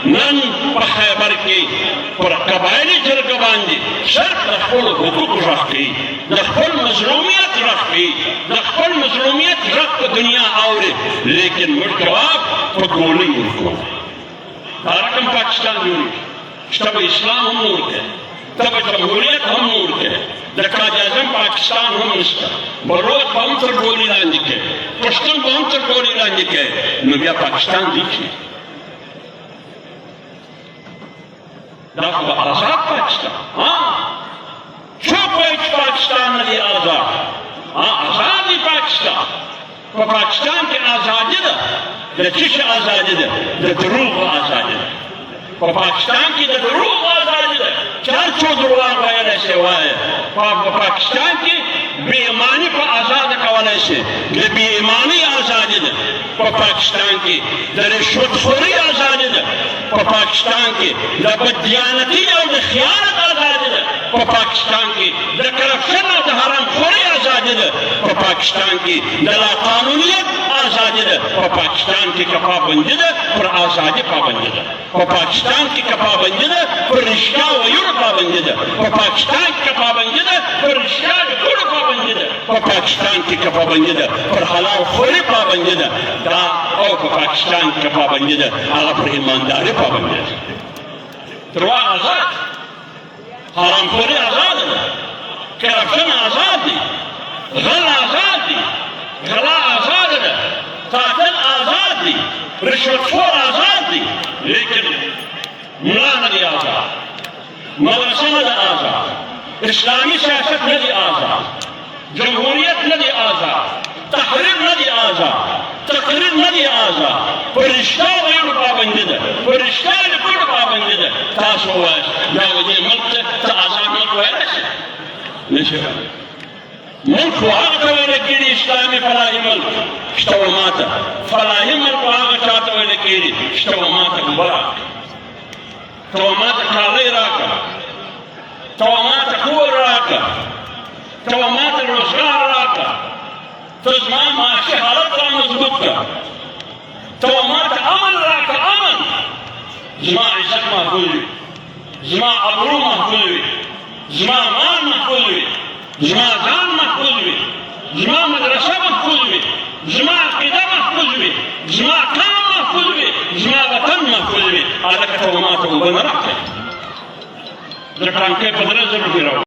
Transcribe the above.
نن په خیبر کې پر قبایلي جرګه باندې صرف د خپلو حقوقو غږ کوي، د خپل مظلومیت غږ کوي، د خپل مظلومیت غږ په دنیا اوري، لیکن موږ جواب په ګولۍ ورکوو. دا رقم پاکستان جوړېږي چې ته به اسلام هم نور کوې، ته به جمهوریت هم نور کوې، د قائد اعظم پاکستان هم نشته، بلوچ به هم تر ګولۍ لاندې کوې، پښتون به هم تر ګولۍ لاندې کوې، نو بیا پاکستان دی چی؟ دا خو آزاد پاکستان. څوک وایي چې پاکستان نه دی آزاد؟ آزاد دی پاکستان. په پاکستان کې ازادي ده. د څه شي ازادي ده؟ د دروغو ازادي ده. په پاکستان کې د دروغو ازادي ده. چې هر څو دروغ ویلی شي وایه. په پاکستان کې بې ایماني په ازاده کولی شي. د بې ایمانۍ ازادي ده. په پاکستان کې د رشوتخورۍ ازادي ده. په پاکستان کې د بددیانتۍ او د خیانت ازادي ده. په پاکستان کې د کرپشن او د حرام خورۍ ازادي ده. په پاکستان کې د لاقانونیت ازادي ده. په پاکستان کې که پابندي ده پر ازادي پابندي ده. په پاکستان کې که پابندي ده پر رښتیا ویلو پابندي ده. په پاکستان کې که پابندي ده پر رښتیا لیکلو پابندي ده. په پاکستان کې که پابندي ده پر حلال خورۍ پابندي ده. دا او په پاکستان کې که پابندي ده هغه پر ایمانداري پابندي ده. درواغ آزاد، حرام خوري آزاد ده، کرپشن آزاد دی، غل آزاد دی، غلا آزاد ده، قاتل آزاد دی، رشوتخور آزاد دی، لیکن ملا نه دی آزاد، مدرسه نه ده آزاد، اسلامي سیاست نه دی آزاد، جمهوریت نه دی آزاد، تحریر نه دی آزاد، تقریر نه دی آزاد، پر رښتیا ویلو پابندي ده، پر رښتیا لیکلو پابندي ده. تاسو ووایاست دا و دې ملک ته آزاد ملک ویلی شي؟ نشي ویلی. ملک خو هغه ته ویلی کېږي اسلامي فلاحي ملک چې ته ماته، فلاحي ملک خو هغه چا ته ویلی کېږي چې ته ماته اوبه راکړه، ته ماته کالۍ راکړه، ته ماته کور راکړه، ته ماته روزګار راکړه، ته زما معاشي حالت را مضبوط کړه، ته ماته امن راکړه، امن زما عزت محفوظ وي، زما ابرو محفوظ وي، زما مال محفوظ وي، زما ځان محفوظ وي، زما مدرسه محفوظ وي، زما عقیده محفوظ وي، زما قوم محفوظ وي، زما وطن محفوظ وي. هلکه ته ماته اوبه نه راکړې، زه ټانکۍ په 3000 روپۍ راوړم.